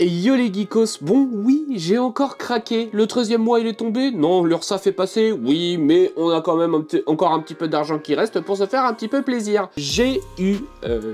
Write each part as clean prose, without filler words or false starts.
Et yo les geekos, bon oui, j'ai encore craqué. Le 13e mois il est tombé, non, l'URSSAF est passé, oui, mais on a quand même encore un petit peu d'argent qui reste pour se faire un petit peu plaisir. J'ai eu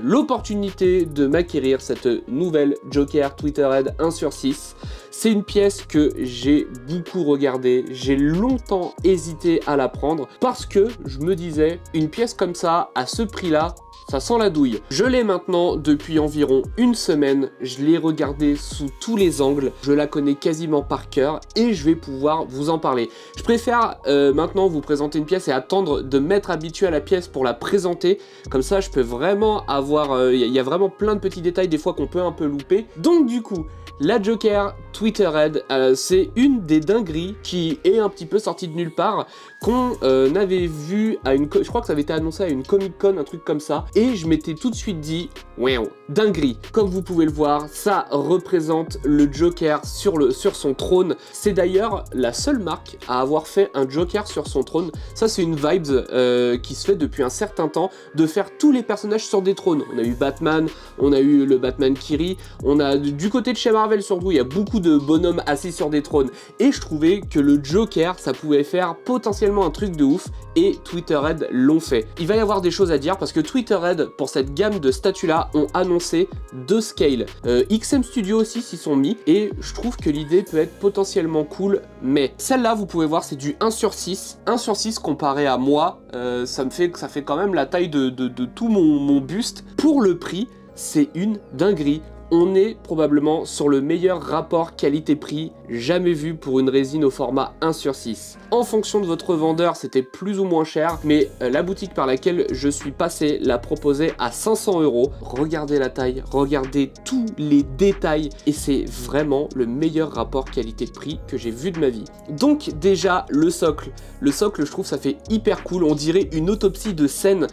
l'opportunité de m'acquérir cette nouvelle Joker Twitterhead 1/6. C'est une pièce que j'ai beaucoup regardée, j'ai longtemps hésité à la prendre parce que je me disais, une pièce comme ça, à ce prix-là, ça sent la douille. Je l'ai maintenant depuis environ une semaine, je l'ai regardée sous tous les angles, je la connais quasiment par cœur et je vais pouvoir vous en parler. Je préfère maintenant vous présenter une pièce et attendre de m'être habitué à la pièce pour la présenter, comme ça je peux vraiment avoir, il y a vraiment plein de petits détails des fois qu'on peut un peu louper. Donc du coup, la Joker Twitterhead, c'est une des dingueries qui est un petit peu sortie de nulle part, qu'on avait vu à une... Je crois que ça avait été annoncé à une Comic Con, un truc comme ça, et je m'étais tout de suite dit, wow, dinguerie. Comme vous pouvez le voir, ça représente le Joker sur son trône. C'est d'ailleurs la seule marque à avoir fait un Joker sur son trône. Ça, c'est une vibes qui se fait depuis un certain temps, de faire tous les personnages sur des trônes. On a eu Batman, on a eu le Batman Kiri, on a du côté de chez Marvel surtout, il y a beaucoup de bonhommes assis sur des trônes. Et je trouvais que le Joker, ça pouvait faire potentiellement un truc de ouf, et Twitterhead l'ont fait. Il va y avoir des choses à dire parce que Twitterhead, pour cette gamme de statues là, ont annoncé 2 scales. XM Studio aussi s'y sont mis, et je trouve que l'idée peut être potentiellement cool, mais celle-là, vous pouvez voir, c'est du 1/6. 1/6 comparé à moi, ça fait quand même la taille de tout mon buste. Pour le prix, c'est une dinguerie. On est probablement sur le meilleur rapport qualité-prix jamais vu pour une résine au format 1/6. En fonction de votre vendeur, c'était plus ou moins cher, mais la boutique par laquelle je suis passé l'a proposé à 500 €. Regardez la taille, regardez tous les détails, et c'est vraiment le meilleur rapport qualité-prix que j'ai vu de ma vie. Donc déjà, le socle, je trouve ça fait hyper cool, on dirait une autopsie de scène.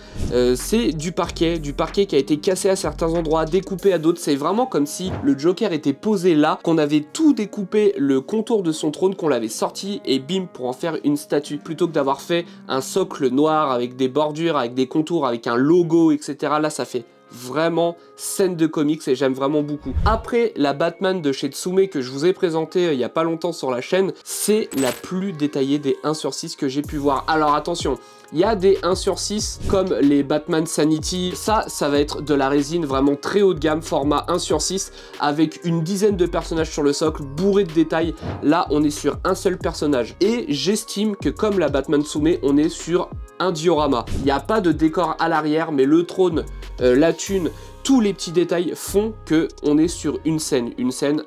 C'est du parquet qui a été cassé à certains endroits, découpé à d'autres, c'est vraiment comme si le Joker était posé là, qu'on avait tout découpé, le contour de son trône, qu'on l'avait sorti et bim, pour en faire une statue, plutôt que d'avoir fait un socle noir avec des bordures, avec des contours, avec un logo, etc. Là, ça fait vraiment scène de comics et j'aime vraiment beaucoup. Après, la Batman de chez Tsume que je vous ai présenté il y a pas longtemps sur la chaîne, c'est la plus détaillée des 1/6 que j'ai pu voir. Alors attention, il y a des 1/6 comme les Batman Sanity, ça va être de la résine vraiment très haut de gamme, format 1/6 avec une dizaine de personnages sur le socle, bourré de détails. Là, on est sur un seul personnage et j'estime que comme la Batman Tsume, on est sur un diorama. Il n'y a pas de décor à l'arrière, mais le trône, la thune, tous les petits détails font que on est sur une scène,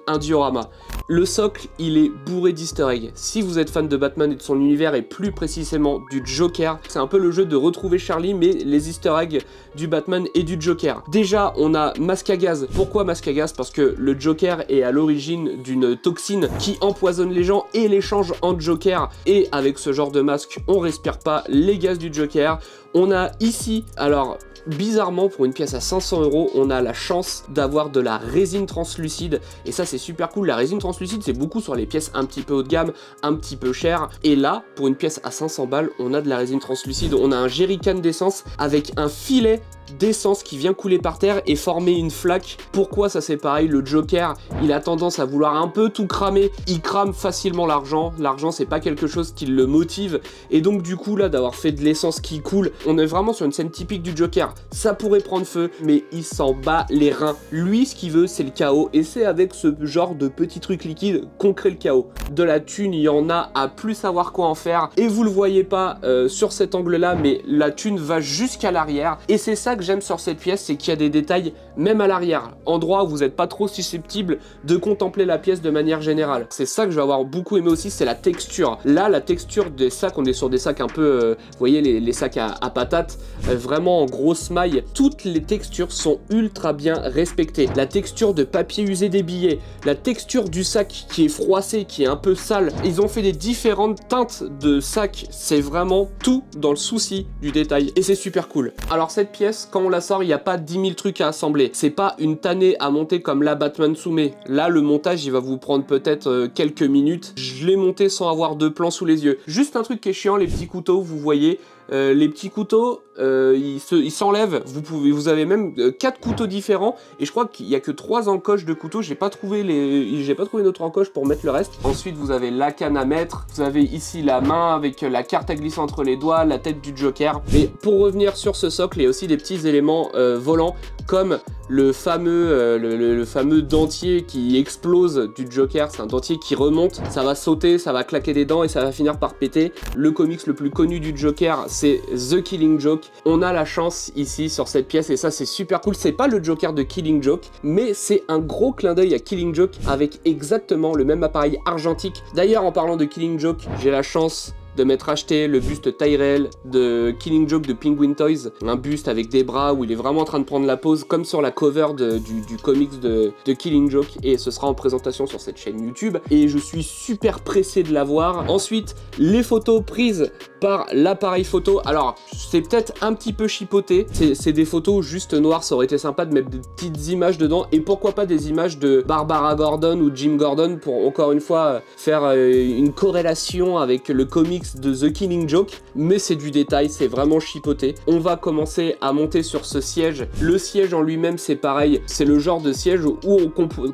un diorama. Le socle, il est bourré d'easter eggs. Si vous êtes fan de Batman et de son univers, et plus précisément du Joker, c'est un peu le jeu de retrouver Charlie, mais les easter eggs du Batman et du Joker. Déjà, on a masque à gaz. Pourquoi masque à gaz? Parce que le Joker est à l'origine d'une toxine qui empoisonne les gens et les change en Joker. Et avec ce genre de masque, on respire pas les gaz du Joker. On a ici, alors... bizarrement, pour une pièce à 500 €, on a la chance d'avoir de la résine translucide, et ça c'est super cool. La résine translucide, c'est beaucoup sur les pièces un petit peu haut de gamme, un petit peu chères, et là, pour une pièce à 500 balles, on a de la résine translucide, on a un jerrycan d'essence avec un filet d'essence qui vient couler par terre et former une flaque. Pourquoi? Ça c'est pareil, le Joker, il a tendance à vouloir un peu tout cramer, il crame facilement l'argent, c'est pas quelque chose qui le motive, et donc du coup là, d'avoir fait de l'essence qui coule, on est vraiment sur une scène typique du Joker. Ça pourrait prendre feu, mais il s'en bat les reins. Lui, ce qu'il veut, c'est le chaos, et c'est avec ce genre de petits trucs liquides qu'on crée le chaos. De la thune, il y en a à plus savoir quoi en faire, et vous le voyez pas sur cet angle-là, mais la thune va jusqu'à l'arrière, et c'est ça que j'aime sur cette pièce, c'est qu'il y a des détails même à l'arrière, endroit où vous n'êtes pas trop susceptible de contempler la pièce de manière générale. C'est ça que je vais avoir beaucoup aimé aussi, c'est la texture. Là, la texture des sacs, on est sur des sacs un peu, vous voyez les sacs à patates, vraiment en grosse maille. Toutes les textures sont ultra bien respectées. La texture de papier usé des billets, la texture du sac qui est froissé, qui est un peu sale. Ils ont fait des différentes teintes de sacs, c'est vraiment tout dans le souci du détail, et c'est super cool. Alors cette pièce, quand on la sort, il n'y a pas 10 000 trucs à assembler. C'est pas une tannée à monter comme la Batman Tsume. Là, le montage, il va vous prendre peut-être quelques minutes. Je l'ai monté sans avoir de plan sous les yeux. Juste un truc qui est chiant, les petits couteaux, vous voyez, les petits couteaux, ils s'enlèvent. Vous avez même 4 couteaux différents. Et je crois qu'il n'y a que 3 encoches de couteaux. J'ai pas trouvé notre encoche pour mettre le reste. Ensuite, vous avez la canne à mettre. Vous avez ici la main avec la carte à glisser entre les doigts, la tête du Joker. Mais pour revenir sur ce socle, il y a aussi des petits éléments volants comme le fameux dentier qui explose du Joker. C'est un dentier qui remonte, ça va sauter, ça va claquer des dents et ça va finir par péter. Le comics le plus connu du Joker, c'est The Killing Joke. On a la chance ici sur cette pièce et ça c'est super cool. C'est pas le Joker de Killing Joke, mais c'est un gros clin d'œil à Killing Joke avec exactement le même appareil argentique. D'ailleurs, en parlant de Killing Joke, j'ai la chance de m'être acheté le buste taille réelle de Killing Joke de Penguin Toys, un buste avec des bras où il est vraiment en train de prendre la pose comme sur la cover du comics de Killing Joke, et ce sera en présentation sur cette chaîne YouTube et je suis super pressé de l'avoir. Ensuite, les photos prises par l'appareil photo, alors c'est peut-être un petit peu chipoté, c'est des photos juste noires, ça aurait été sympa de mettre des petites images dedans et pourquoi pas des images de Barbara Gordon ou Jim Gordon pour encore une fois faire une corrélation avec le comics de The Killing Joke, mais c'est du détail, c'est vraiment chipoté. On va commencer à monter sur ce siège. Le siège en lui-même, c'est pareil, c'est le genre de siège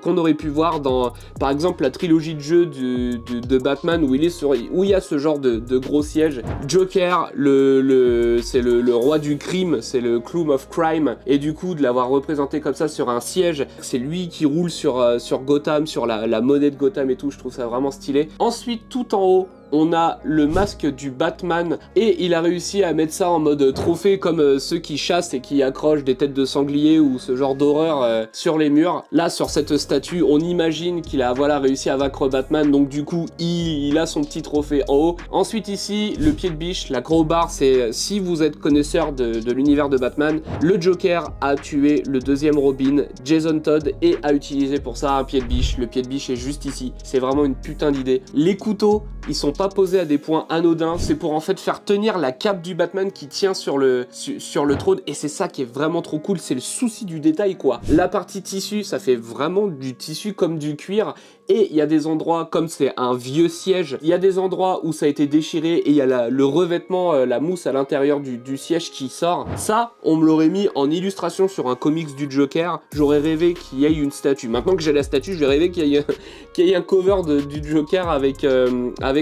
qu'on aurait pu voir dans, par exemple, la trilogie de jeux de Batman où il y a ce genre de gros siège. Joker, c'est le roi du crime, c'est le Clown of Crime, et du coup, de l'avoir représenté comme ça sur un siège, c'est lui qui roule sur Gotham, sur la monnaie de Gotham et tout, je trouve ça vraiment stylé. Ensuite, tout en haut, on a le masque du Batman et il a réussi à mettre ça en mode trophée comme ceux qui chassent et qui accrochent des têtes de sanglier ou ce genre d'horreur sur les murs. Là, sur cette statue, on imagine qu'il a réussi à vaincre Batman, donc du coup, il a son petit trophée en haut. Ensuite ici, le pied de biche, la crowbar, c'est si vous êtes connaisseur de l'univers de Batman, le Joker a tué le deuxième Robin, Jason Todd, et a utilisé pour ça un pied de biche. Le pied de biche est juste ici, c'est vraiment une putain d'idée. Les couteaux, ils sont pas posés à des points anodins, c'est pour en fait faire tenir la cape du Batman qui tient sur le trône, et c'est ça qui est vraiment trop cool, c'est le souci du détail quoi. La partie tissu, ça fait vraiment du tissu comme du cuir, et il y a des endroits, comme c'est un vieux siège, il y a des endroits où ça a été déchiré et il y a le revêtement, la mousse à l'intérieur du siège qui sort. Ça, on me l'aurait mis en illustration sur un comics du Joker, j'aurais rêvé qu'il y ait une statue. Maintenant que j'ai la statue, je vais rêver qu'il y ait un cover du Joker avec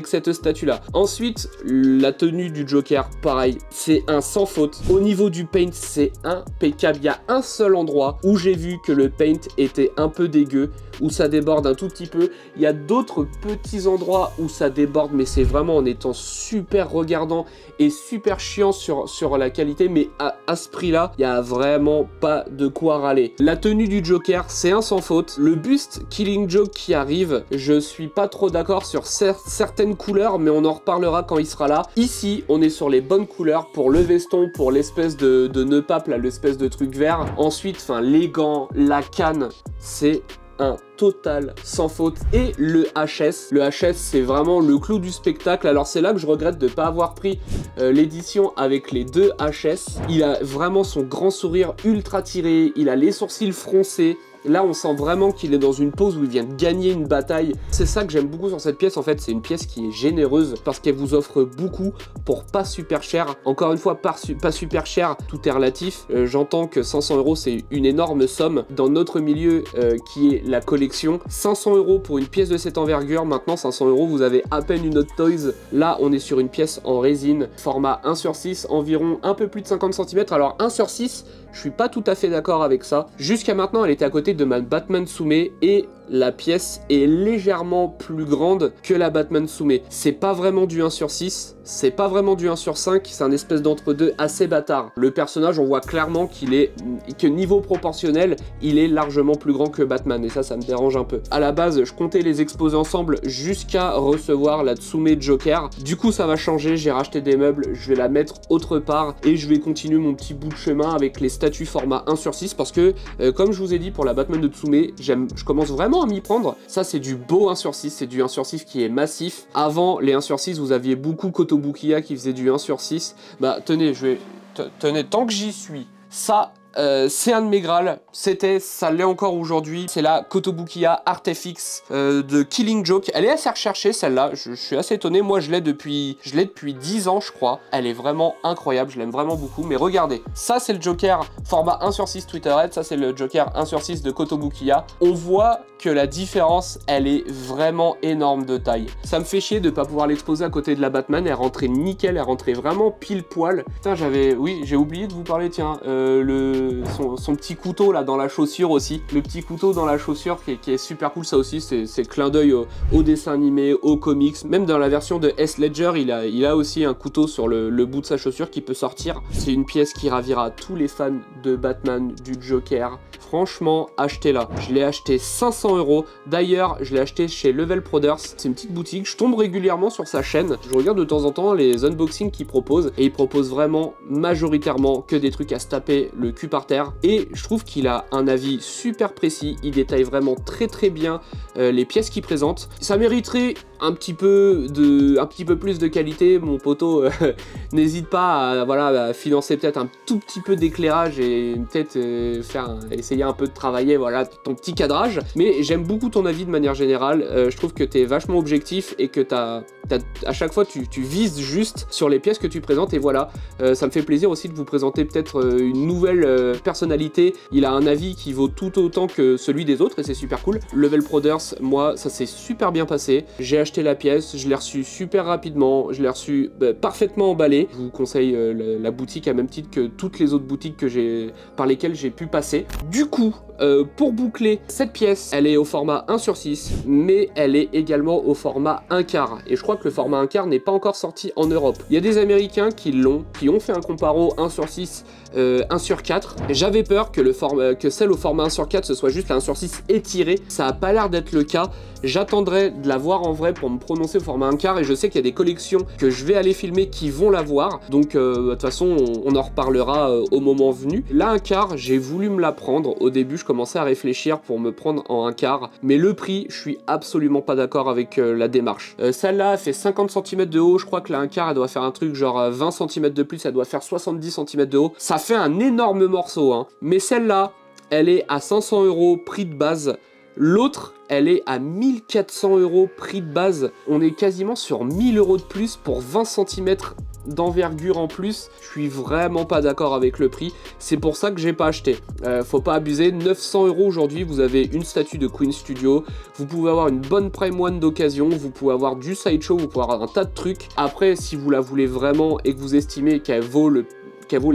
cette statue là. Ensuite, la tenue du Joker, pareil, c'est un sans faute. Au niveau du paint, c'est impeccable. Il y a un seul endroit où j'ai vu que le paint était un peu dégueu, où ça déborde un tout petit peu. Il y a d'autres petits endroits où ça déborde, mais c'est vraiment en étant super regardant et super chiant sur la qualité, mais à ce prix-là, il n'y a vraiment pas de quoi râler. La tenue du Joker, c'est un sans faute. Le buste Killing Joke qui arrive, je suis pas trop d'accord sur certaines couleurs, mais on en reparlera quand il sera là. Ici, on est sur les bonnes couleurs pour le veston, pour l'espèce de nœud pape, là, l'espèce de truc vert. Ensuite, les gants, la canne, c'est un total sans faute. Et le HS, c'est vraiment le clou du spectacle. Alors c'est là que je regrette de ne pas avoir pris l'édition avec les deux HS. Il a vraiment son grand sourire ultra tiré, il a les sourcils froncés. Là, on sent vraiment qu'il est dans une pose où il vient de gagner une bataille. C'est ça que j'aime beaucoup sur cette pièce, en fait. C'est une pièce qui est généreuse parce qu'elle vous offre beaucoup pour pas super cher. Encore une fois, pas super cher, tout est relatif. J'entends que 500 €, c'est une énorme somme. Dans notre milieu, qui est la collection, 500 € pour une pièce de cette envergure. Maintenant, 500 €, vous avez à peine une Hot Toys. Là, on est sur une pièce en résine, format 1/6, environ un peu plus de 50 cm. Alors, 1/6, je suis pas tout à fait d'accord avec ça. Jusqu'à maintenant, elle était à côté de ma Batman Sume et la pièce est légèrement plus grande que la Batman Sume. C'est pas vraiment du 1/6, c'est pas vraiment du 1/5, c'est un espèce d'entre-deux assez bâtard. Le personnage, on voit clairement que niveau proportionnel, il est largement plus grand que Batman, et ça me dérange un peu. À la base, je comptais les exposer ensemble jusqu'à recevoir la Tsume Joker. Du coup, ça va changer, j'ai racheté des meubles, je vais la mettre autre part, et je vais continuer mon petit bout de chemin avec les statues format 1/6, parce que, comme je vous ai dit, pour la Batman de Tsume, je commence vraiment à m'y prendre. Ça, c'est du beau 1/6, c'est du 1/6 qui est massif. Avant, les 1/6, vous aviez beaucoup Kotobukiya qui faisait du 1/6. Bah, tenez, tenez, tant que j'y suis, ça, c'est un de mes Graals, ça l'est encore aujourd'hui, c'est la Kotobukiya Artefix de Killing Joke. Elle est assez recherchée celle-là, je suis assez étonné, moi je l'ai depuis 10 ans je crois. Elle est vraiment incroyable, je l'aime vraiment beaucoup, mais regardez, ça c'est le Joker format 1/6 Twitterhead, ça c'est le Joker 1/6 de Kotobukiya. On voit que la différence, elle est vraiment énorme de taille. Ça me fait chier de pas pouvoir l'exposer à côté de la Batman, elle rentrait nickel, elle rentrait vraiment pile poil. Putain, oui, j'ai oublié de vous parler, tiens, son petit couteau là dans la chaussure aussi. Le petit couteau dans la chaussure qui est super cool, ça aussi, c'est clin d'œil au dessin animé, aux comics. Même dans la version de S. Ledger, il a aussi un couteau sur le bout de sa chaussure qui peut sortir. C'est une pièce qui ravira tous les fans de Batman, du Joker. Franchement, achetez-la. Je l'ai acheté 500 €. D'ailleurs, je l'ai acheté chez Level Brothers. C'est une petite boutique. Je tombe régulièrement sur sa chaîne. Je regarde de temps en temps les unboxings qu'il propose. Et il propose vraiment majoritairement que des trucs à se taper le cul par terre. Et je trouve qu'il a un avis super précis. Il détaille vraiment très bien les pièces qu'il présente. Ça mériterait un petit peu plus de qualité. Mon poteau, n'hésite pas à financer peut-être un tout petit peu d'éclairage et peut-être essayer un peu de travailler ton petit cadrage. Mais j'aime beaucoup ton avis de manière générale. Je trouve que tu es vachement objectif et que à chaque fois tu vises juste sur les pièces que tu présentes. Et voilà, ça me fait plaisir aussi de vous présenter peut-être une nouvelle personnalité. Il a un avis qui vaut tout autant que celui des autres et c'est super cool. Level Brothers, moi ça s'est super bien passé. J'ai acheté la pièce, je l'ai reçue super rapidement, je l'ai reçue parfaitement emballée. Je vous conseille la boutique à même titre que toutes les autres boutiques par lesquelles j'ai pu passer. Du coup, pour boucler, cette pièce, elle est au format 1/6, mais elle est également au format 1/4. Et je crois que le format 1/4 n'est pas encore sorti en Europe. Il y a des Américains qui ont fait un comparo 1/6, 1/4. J'avais peur que celle au format 1/4 ce soit juste la 1/6 étirée. Ça a pas l'air d'être le cas. J'attendrai de la voir en vrai pour me prononcer au format 1/4 et je sais qu'il y a des collections que je vais aller filmer qui vont la voir. Donc de toute façon, on en reparlera au moment venu. La 1/4, j'ai voulu me la prendre. Au début, je commençais à réfléchir pour me prendre en 1/4. Mais le prix, je suis absolument pas d'accord avec la démarche. Celle-là fait 50 cm de haut. Je crois que la 1/4, elle doit faire un truc genre 20 cm de plus. Elle doit faire 70 cm de haut. Ça fait un énorme morceau, hein. Mais celle-là, elle est à 500 € prix de base. L'autre, elle est à 1400 € prix de base. On est quasiment sur 1000 € de plus pour 20 cm d'envergure en plus. Je suis vraiment pas d'accord avec le prix. C'est pour ça que j'ai pas acheté. Faut pas abuser. 900 € aujourd'hui, vous avez une statue de Queen Studio. Vous pouvez avoir une bonne Prime One d'occasion. Vous pouvez avoir du Sideshow. Vous pouvez avoir un tas de trucs. Après, si vous la voulez vraiment et que vous estimez qu'elle vaut les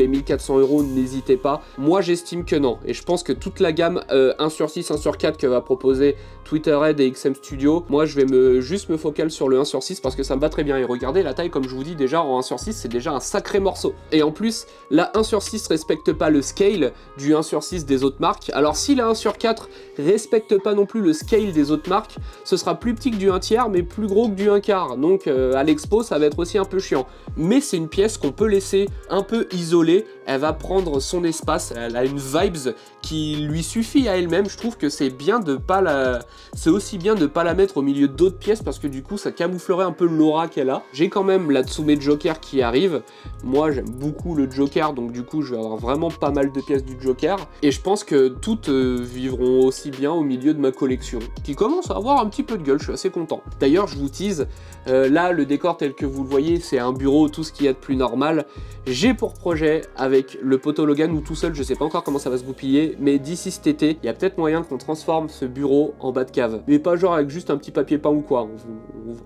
1400 €, n'hésitez pas. Moi, j'estime que non. Et je pense que toute la gamme 1/6, 1/4 que va proposer Twitterhead et XM Studio, moi, je vais juste me focal sur le 1/6 parce que ça me va très bien. Et regardez, la taille, comme je vous dis, déjà en 1/6, c'est déjà un sacré morceau. Et en plus, la 1/6 respecte pas le scale du 1/6 des autres marques. Alors, si la 1/4 respecte pas non plus le scale des autres marques, ce sera plus petit que du 1/3, mais plus gros que du 1/4. Donc, à l'expo, ça va être aussi un peu chiant. Mais c'est une pièce qu'on peut laisser un peu isolée. Elle va prendre son espace. Elle a une vibes qui lui suffit à elle-même. Je trouve que c'est bien de pas c'est aussi bien de pas la mettre au milieu d'autres pièces parce que du coup ça camouflerait un peu l'aura qu'elle a. J'ai quand même la Tsume Joker qui arrive. Moi j'aime beaucoup le Joker, donc du coup je vais avoir vraiment pas mal de pièces du Joker. Et je pense que toutes vivront aussi bien au milieu de ma collection, qui commence à avoir un petit peu de gueule, je suis assez content. D'ailleurs je vous tease, là le décor tel que vous le voyez, c'est un bureau, tout ce qu'il y a de plus normal. J'ai pour projet avec le poteau Logan ou tout seul, je sais pas encore comment ça va se goupiller, mais d'ici cet été, il y a peut-être moyen qu'on transforme ce bureau en bas de cave. Mais pas genre avec juste un petit papier peint ou quoi.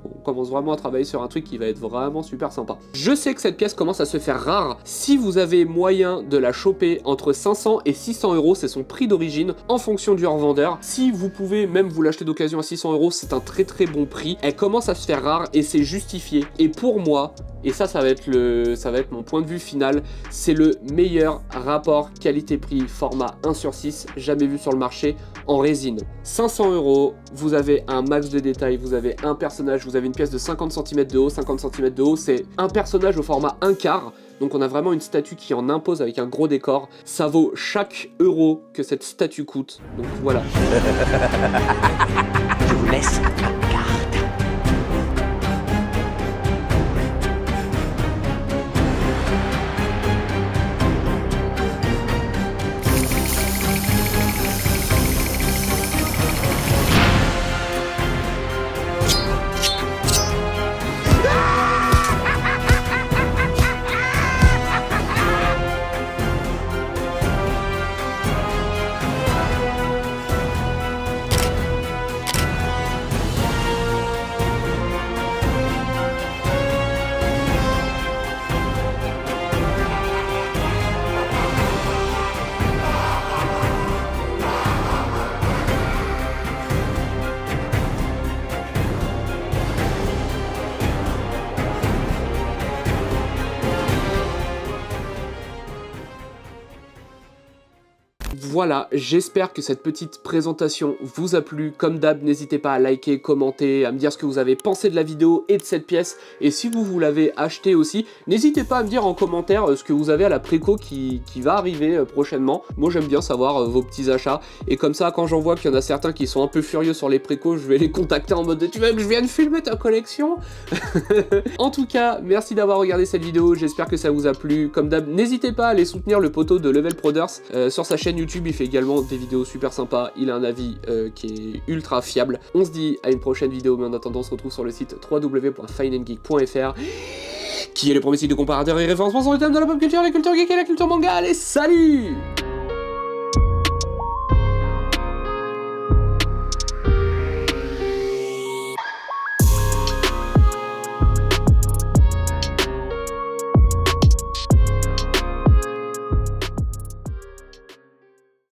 On commence vraiment à travailler sur un truc qui va être vraiment super sympa. Je sais que cette pièce commence à se faire rare. Si vous avez moyen de la choper entre 500 et 600 €, c'est son prix d'origine en fonction du revendeur. Si vous pouvez même vous l'acheter d'occasion à 600 €, c'est un très bon prix. Elle commence à se faire rare et c'est justifié. Et pour moi, et ça va être mon point de vue final, c'est le meilleur rapport qualité-prix format 1/6 jamais vu sur le marché en résine. 500 €, vous avez un max de détails, vous avez un personnage, vous avez une pièce de 50 cm de haut, 50 cm de haut, c'est un personnage au format 1/4. Donc on a vraiment une statue qui en impose avec un gros décor. Ça vaut chaque euro que cette statue coûte. Donc voilà. Je vous laisse. Voilà, j'espère que cette petite présentation vous a plu. Comme d'hab, n'hésitez pas à liker, commenter, à me dire ce que vous avez pensé de la vidéo et de cette pièce. Et si vous l'avez acheté aussi, n'hésitez pas à me dire en commentaire ce que vous avez à la préco qui va arriver prochainement. Moi j'aime bien savoir vos petits achats. Et comme ça, quand j'en vois qu'il y en a certains qui sont un peu furieux sur les précos, je vais les contacter en mode de, tu veux que je vienne filmer ta collection? En tout cas, merci d'avoir regardé cette vidéo, j'espère que ça vous a plu. Comme d'hab, n'hésitez pas à aller soutenir le poteau de Level Proders sur sa chaîne YouTube, il fait également des vidéos super sympas, il a un avis qui est ultra fiable. On se dit à une prochaine vidéo, mais en attendant on se retrouve sur le site www.fineandgeek.fr qui est le premier site de comparateur et référencement sur le thème de la pop culture, la culture geek et la culture manga. Allez, salut!